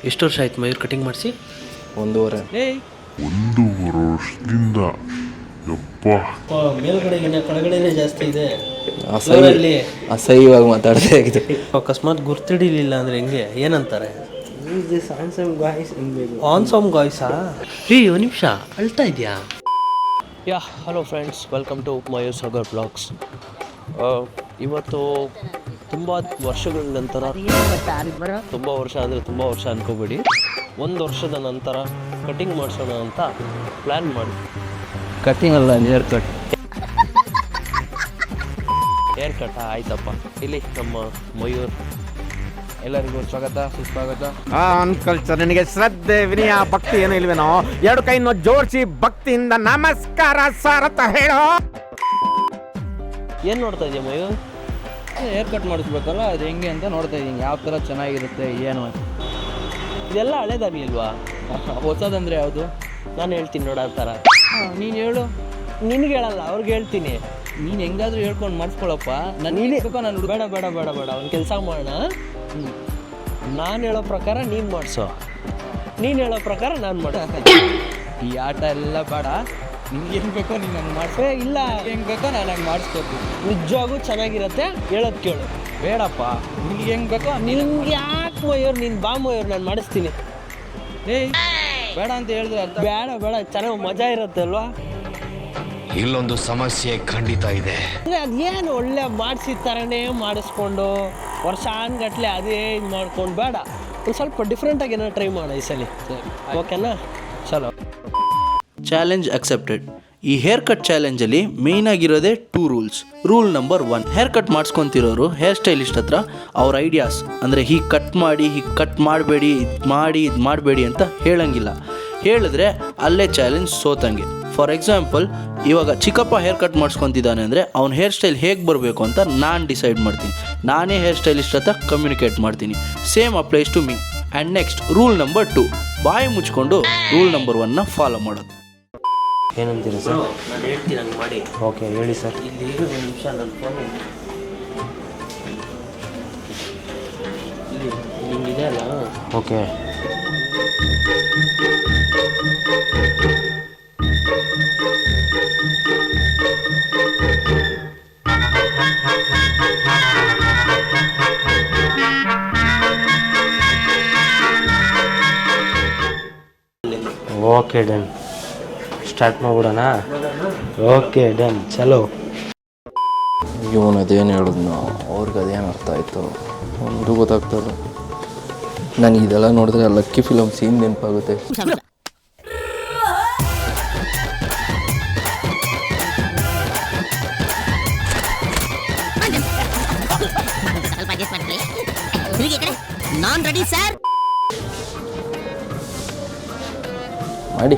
ಎಷ್ಟು ವರ್ಷ ಆಯ್ತು ಮಯೂರ್ ಕಟಿಂಗ್ ಮಾಡಿಸಿ? 1.5 ವರ್ಷದಿಂದ. ಯಪ್ಪ, ಮೇಲ್ಗಡೆಗಿನ ಕೆಳಗಡೆನೇ ಜಾಸ್ತಿ ಇದೆ. ಅಸಹ್ಯವಾಗಿ ಮಾತಾಡ್ತಾ ಆಗಿದೆ. ಅಕಸ್ಮಾತ್ ಗುರ್ತಿಡಿಲಿಲ್ಲ ಅಂದ್ರೆ ಹೆಂಗೆ, ಏನಂತಾರೆ? ಆನ್ಸಮ್ ಗಾಯ್ಸಾ? ಒಂದು ನಿಮಿಷ, ಅಳ್ತಾ ಇದೆಯಾ? Hello friends, welcome to Mayur Sagar blogs. ಇವತ್ತು ತುಂಬ ವರ್ಷಗಳ ನಂತರ, ತುಂಬ ವರ್ಷ ಅಂದರೆ ತುಂಬ ವರ್ಷ ಅನ್ಕೋಬೇಡಿ, 1 ವರ್ಷದ ನಂತರ ಕಟಿಂಗ್ ಮಾಡಿಸೋಣ ಅಂತ ಪ್ಲ್ಯಾನ್ ಮಾಡಿ. ಕಟಿಂಗ್ ಅಲ್ಲ, ಹೇರ್ ಕಟ್. ಹೇರ್ ಕಟ್ ಆಯ್ತಪ್ಪ. ಇಲ್ಲಿ ನಮ್ಮ ಮಯೂರ್. ಎಲ್ಲರಿಗೂ ಸ್ವಾಗತ, ಸುಸ್ವಾಗತ. ಅಂಕಲ್ ಸರ್, ನಿನಗೆ ಶ್ರದ್ಧೆ ವಿನಯ ಭಕ್ತಿ ಏನು ಇಲ್ವೇನೋ? 2 ಕೈಯನ್ನು ಜೋಡಿಸಿ ಭಕ್ತಿಯಿಂದ ನಮಸ್ಕಾರ ಸರ್ ಅಂತ ಹೇಳೋ. ಏನು ನೋಡ್ತಾ ಇದೆಯಾ ಮಯೂರ್? ಹೇರ್ ಕಟ್ ಮಾಡಿಸ್ಬೇಕಲ್ಲ, ಅದು ಹೆಂಗೆ ಅಂತ ನೋಡ್ತಾ ಇದ್ದೀನಿ. ಯಾವ ಥರ ಚೆನ್ನಾಗಿರುತ್ತೆ ಏನು. ಇದೆಲ್ಲ ಹಳೇದಾಗಲಿಲ್ವಾ? ಹೊಸದಂದ್ರೆ ಯಾವುದು? ನಾನು ಹೇಳ್ತೀನಿ ನೋಡ, ಆ ಥರ. ನೀನು ಹೇಳು. ನಿನಗೆ ಹೇಳಲ್ಲ, ಅವ್ರಿಗೆ ಹೇಳ್ತೀನಿ. ನೀನು ಹೆಂಗಾದ್ರೂ ಹೇಳ್ಕೊಂಡು ಮಾಡಿಸ್ಕೊಳಪ್ಪ. ನಾನು ಬೇಡ ಬೇಡ ಬೇಡ ಬೇಡ ಒಂದು ಕೆಲಸ ಮಾಡೋಣ. ನಾನು ಹೇಳೋ ಪ್ರಕಾರ ನೀನು ಮಾಡಿಸೋ, ನೀನು ಹೇಳೋ ಪ್ರಕಾರ ನಾನು ಮಾಡೋ. ಈ ಆಟ ಎಲ್ಲ ಬೇಡ. ನಿಮ್ಗೆ ಹೆಂಗೆ ಬೇಕೋ ನೀನು ಹಂಗೆ ಮಾಡಿಸೋ. ಇಲ್ಲ, ಹೆಂಗೆ ಬೇಕೋ ನಾನು ಹಂಗೆ ಮಾಡಿಸ್ಕೊತೀನಿ. ನಿಜವಾಗೂ ಚೆನ್ನಾಗಿರತ್ತೆ, ಹೇಳೋದು ಕೇಳು. ಬೇಡಪ್ಪ, ನಿನ್ಗೆ ಹೆಂಗೆ ಬೇಕೋ. ನಿನ್ಗೆ ಯಾಕೆ ಮಯೂರ್? ನೀನು ಬಾ ಮಯೂರ್, ನಾನು ಮಾಡಿಸ್ತೀನಿ. ಬೇಡ ಅಂತ ಹೇಳಿದ್ರೆ ಅರ್ಥ. ಬೇಡ ಬೇಡ, ಚೆನ್ನಾಗಿ ಮಜಾ ಇರುತ್ತೆ ಅಲ್ವಾ? ಇಲ್ಲೊಂದು ಸಮಸ್ಯೆ ಖಂಡಿತ ಇದೆ. ಅದೇನು ಒಳ್ಳೆ ಮಾಡಿಸಿದ ಥರನೇ ಮಾಡಿಸ್ಕೊಂಡು ವರ್ಷಾನ್ಗಟ್ಲೆ ಅದೇ ಇದು ಮಾಡ್ಕೊಂಡು ಬೇಡ. ಒಂದು ಸ್ವಲ್ಪ ಡಿಫ್ರೆಂಟಾಗಿ ಏನೋ ಟ್ರೈ ಮಾಡ ಈ ಸಲ. ಓಕೆನಾ? ಚಲೋ. Challenge accepted. ಈ ಹೇರ್ ಕಟ್ ಚಾಲೆಂಜಲ್ಲಿ ಮೇಯ್ನ್ ಆಗಿರೋದೇ 2 rules. Rule number 1, hair cut ಮಾಡಿಸ್ಕೊತಿರೋರು ಹೇರ್ ಸ್ಟೈಲಿಸ್ಟ್ ಹತ್ರ ಅವ್ರ ಐಡಿಯಾಸ್ ಅಂದರೆ ಹೀಗೆ ಕಟ್ ಮಾಡಿ, ಹೀಗೆ ಕಟ್ ಮಾಡಬೇಡಿ, ಇದು ಮಾಡಬೇಡಿ ಅಂತ ಹೇಳಂಗಿಲ್ಲ. ಹೇಳಿದ್ರೆ ಅಲ್ಲೇ ಚಾಲೆಂಜ್ ಸೋತಂಗೆ. ಫಾರ್ ಎಕ್ಸಾಂಪಲ್, ಇವಾಗ ಚಿಕ್ಕಪ್ಪ ಹೇರ್ ಕಟ್ ಮಾಡಿಸ್ಕೊತಿದ್ದಾನೆ ಅಂದರೆ ಅವ್ನ ಹೇರ್ ಸ್ಟೈಲ್ ಹೇಗೆ ಬರಬೇಕು ಅಂತ ನಾನು ಡಿಸೈಡ್ ಮಾಡ್ತೀನಿ. ನಾನೇ ಹೇರ್ ಸ್ಟೈಲಿಸ್ಟ್ ಹತ್ರ ಕಮ್ಯುನಿಕೇಟ್ ಮಾಡ್ತೀನಿ. Same applies to me. And next rule number 2, ಬಾಯಿ ಮುಚ್ಕೊಂಡು ರೂಲ್ ನಂಬರ್ 1ನ ಫಾಲೋ ಮಾಡೋದು. ಏನಂತೀರಿ ಸರ್? ನಾನು ಹೇಳ್ತೀನಿ ಹಂಗೆ ಮಾಡಿ. ಓಕೆ, ಹೇಳಿ ಸರ್. ಇಲ್ಲಿ 1 ನಿಮಿಷ ನನ್ನ ಫೋನ್ ಇಲ್ಲಿ ಹಿಂಗಿದೆ ಅಲ್ಲ. ಓಕೆ. ಓಕೆ ಡನ್, ಸ್ಟಾರ್ಟ್ ಮಾಡ್ಬಿಡೋಣ. ಓಕೆ ಡನ್, ಚಲೋ. ಇವನು ಅದೇನು ಹೇಳಿದ್ನು, ಅವ್ರಿಗೆ ಅದೇನು ಅರ್ಥ ಆಯಿತು ಒಂದು ಗೊತ್ತಾಗ್ತಲ್ಲ. ನನಗೆ ಇದೆಲ್ಲ ನೋಡಿದ್ರೆ ಲಕ್ಕಿ ಫಿಲಮ್ ಸೀನ್ ನೆನಪಾಗುತ್ತೆ. ನಾನ್ ರೆಡಿ ಸರ್. ಮಾಡಿ.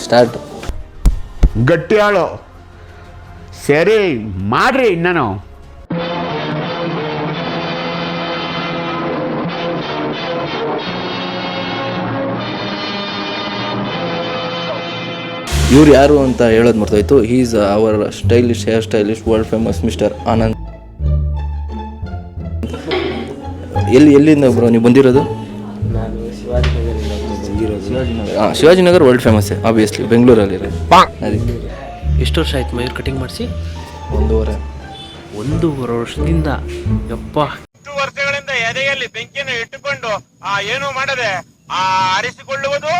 ಸ್ಟಾರ್ಟ್. ಗಟ್ಟಿ ಆಳು. ಸರಿ ಮಾಡ್ರಿ. ನಾನು ಇವ್ರು ಯಾರು ಅಂತ ಹೇಳೋದು ಮರ್ತೋಯ್ತು. Is our stylish hair stylist, world famous mister Anand. ಎಲ್ಲಿಂದ ಬ್ರೋ ನೀವು ಬಂದಿರೋದು? ನಾನು ಶಿವಾಜಿನಗರಿಂದ ಬಂದಿರೋದು. ಶಿವಾಜಿನಗರ್ ವರ್ಲ್ಡ್ ಫೇಮಸ್ ಆಬ್ವಿಯಸ್ಲಿ, ಬೆಂಗಳೂರಲ್ಲಿ. ಅದಕ್ಕೆ ಎಷ್ಟು ವರ್ಷ ಆಯ್ತು ಮಯೂರ್ ಕಟಿಂಗ್ ಮಾಡಿಸಿ? 1.5 ವರ್ಷದಿಂದ. ಯಪ್ಪ, 2 ವರ್ಷಗಳಿಂದ ಎದೆಯಲ್ಲಿ ಬೆಂಕಿಯನ್ನು ಇಟ್ಟುಕೊಂಡು ಏನು ಮಾಡದೆ ಆರಿಸಿಕೊಳ್ಳುವುದು.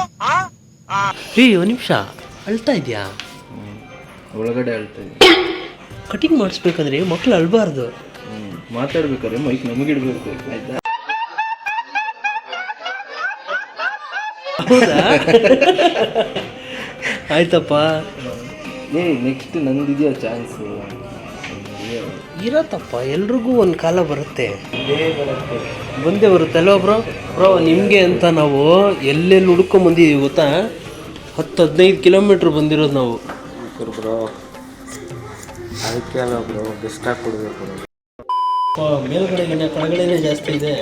ಒಂದು ನಿಮಿಷ, ಅಳ್ತಾ ಇದೆಯಾ? ಒಳಗಡೆ ಹೇಳ್ತೀನಿ. ಕಟಿಂಗ್ ಮಾಡಿಸ್ಬೇಕಂದ್ರೆ ಮಕ್ಳು ಅಳ್ಬಾರ್ದು. ಮಾತಾಡ್ಬೇಕಾದ್ರೆ ಮೈಕ್ ನಮಗಿಡ್ಬೇಕು, ಆಯ್ತಾ? ಹೌದಾ? ಆಯ್ತಪ್ಪ. Next ನಂದಿದೆಯಾ chance? ಇರತ್ತಪ್ಪ, ಎಲ್ರಿಗೂ ಒಂದು ಕಾಲ ಬರುತ್ತೆ. ಬಂದೇ ಬರುತ್ತೆ ಅಲ್ವಾ ಬ್ರೋ? ಬ್ರೋ, ನಿಮಗೆ ಅಂತ ನಾವು ಎಲ್ಲೆಲ್ಲಿ ಹುಡ್ಕೊಂಬಂದಿದ್ದೀವಿ ಗೊತ್ತಾ? 10-15 ಕಿಲೋಮೀಟ್ರ್ ಬಂದಿರೋದು ನಾವು. ಬ್ರೋ ಅದಕ್ಕೆ ಅಲ್ಲ ಬ್ರೋ, ಡಿಸ್ಟಾಕ್ ಕೊಡಬೇಕು. ಮೇಲ್ಗಡೆಗಿನ ಕೆಳಗಡೆನೇ ಜಾಸ್ತಿ ಇದೆ.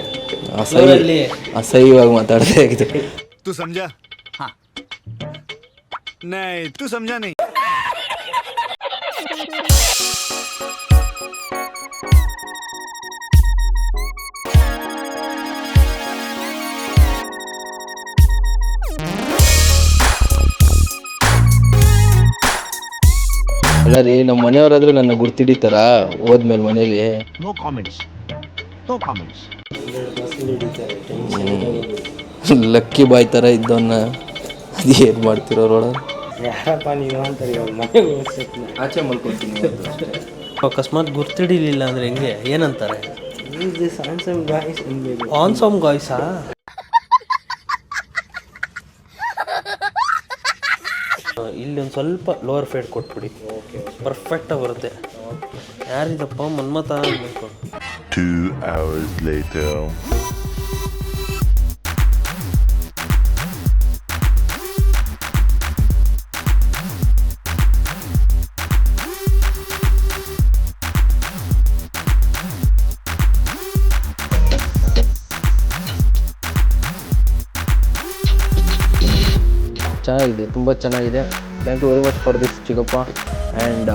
ಅಸಹ್ಯವಾಗಿ ಮಾತಾಡ್ತಾ ಆಗಿದೆ. तू समझा? हाँ नहीं, तू समझा नहीं. ಅಲ್ಲ ರೀ, ನಮ್ಮ ಮನೆಯವರಾದ್ರೂ ನನ್ನ ಗುರ್ತಿಡಿತಾರ ಹೋದ್ಮೇಲೆ ಮನೇಲಿ? No comments, no comments. Lucky boy ಥರ ಇದ್ದವನ್ನ ಅದು ಏನು ಮಾಡ್ತಿರೋ ರೋಡ? ಯಾರಪ್ಪ ನೀನು ಅಂತಾರೆ ಇವಾಗ ಮನೆಗೆ ಆಚೆ ಮಲ್ಕೊಳ್ತೀನಿ. ಅಕಸ್ಮಾತ್ ಗುರ್ತಿಡಿಲಿಲ್ಲ ಅಂದ್ರೆ ಹೆಂಗೆ ಏನಂತಾರೆ? ಆನ್ಸಮ್ ಗಾಯ್ಸಾ? ಇಲ್ಲಿ ಒಂದು ಸ್ವಲ್ಪ ಲೋವರ್ ಫೇಡ್ ಕೊಟ್ಬಿಡಿ, ಪರ್ಫೆಕ್ಟಾಗಿ ಬರುತ್ತೆ. ಯಾರಿದಪ್ಪ ಮನ್ಮತ ಅನ್ಬೇಕು. 2 hours later. ಚೆನ್ನಾಗಿದೆ, ತುಂಬ ಚೆನ್ನಾಗಿದೆ. Thank you very much for this ಚಿಕ್ಕಪ್ಪ ಆ್ಯಂಡ್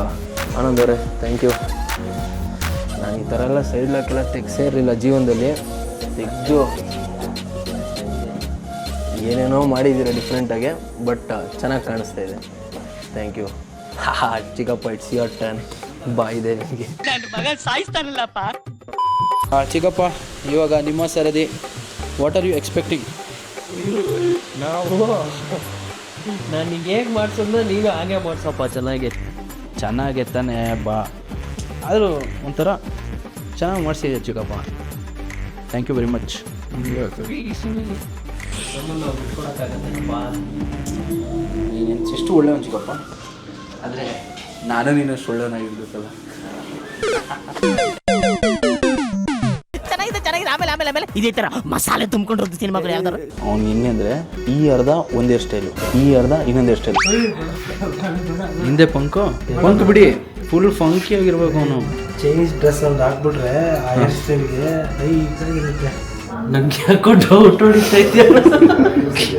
ಆನಂದ್ ಅವರೇ, ಥ್ಯಾಂಕ್ ಯು. ನಾನು ಈ ಥರ ಎಲ್ಲ ಸೈಡ್ ಲಾಕೆಲ್ಲ ತೆಗ್ಸೇ ಇರಲಿಲ್ಲ ಜೀವನದಲ್ಲಿ. ತೆಗೆದು ಏನೇನೋ ಮಾಡಿದ್ದೀರ ಡಿಫ್ರೆಂಟಾಗಿ, ಬಟ್ ಚೆನ್ನಾಗಿ ಕಾಣಿಸ್ತಾ ಇದೆ. ಥ್ಯಾಂಕ್ ಯು ಚಿಕ್ಕಪ್ಪ. It's your turn. ಬಾಯಿದೆ ನಿಮಗೆ. ಚಿಕ್ಕಪ್ಪ, ಇವಾಗ ನಿಮ್ಮ ಸರದಿ. What are you expecting? ನಾವು ನಾನು ಈಗ ಹೇಗೆ ಮಾಡಿಸಿದ್ರೆ ನೀವೇ ಹಾಗೆ ಮಾಡಿಸಪ್ಪ. ಚೆನ್ನಾಗೆ ತಾನೇ ಬಾ, ಆದರೂ ಒಂಥರ ಚೆನ್ನಾಗಿ ಮಾಡಿಸಿದೆ ಚಿಕ್ಕಪ್ಪ. Thank you very much. ನೀನು ಎಷ್ಟು ಒಳ್ಳೆಯವನು ಚಿಕ್ಕಪ್ಪ, ಆದರೆ ನಾನು ನೀನಷ್ಟು ಒಳ್ಳೆಯವನಾಗಿರ್ಬೇಕಲ್ಲ. ಆಮೇಲೆ ಇದೇ ತರ ಮಸಾಲೆ ತುಂಬಿಕೊಂಡಿರೋದು ಸಿನಿಮಾಗಳು ಯಾವ್ದಾರು. ಅವ್ನು ಹೆಂಗೆ ಅಂದರೆ ಈ ಅರ್ಧ ಒಂದು ಹೇರ್ ಸ್ಟೈಲು, ಈ ಅರ್ಧ ಇನ್ನೊಂದು ಹೇರ್ ಸ್ಟೈಲು. ಹಿಂದೆ ಪಂಕ್ ಬಿಡಿ, ಫುಲ್ ಫಂಕಿ ಆಗಿರ್ಬೇಕು ಅವನು. ಚೈನೀಸ್ ಡ್ರೆಸ್ ಒಂದು ಹಾಕ್ಬಿಟ್ರೆ ಆ ಹೇರ್ ಸ್ಟೈಲ್ಗೆ ನನಗೆ ಯಾಕೋ ಡೌಟ್ ಹೊಡಿತಾ ಇದೆಯಲ್ಲ.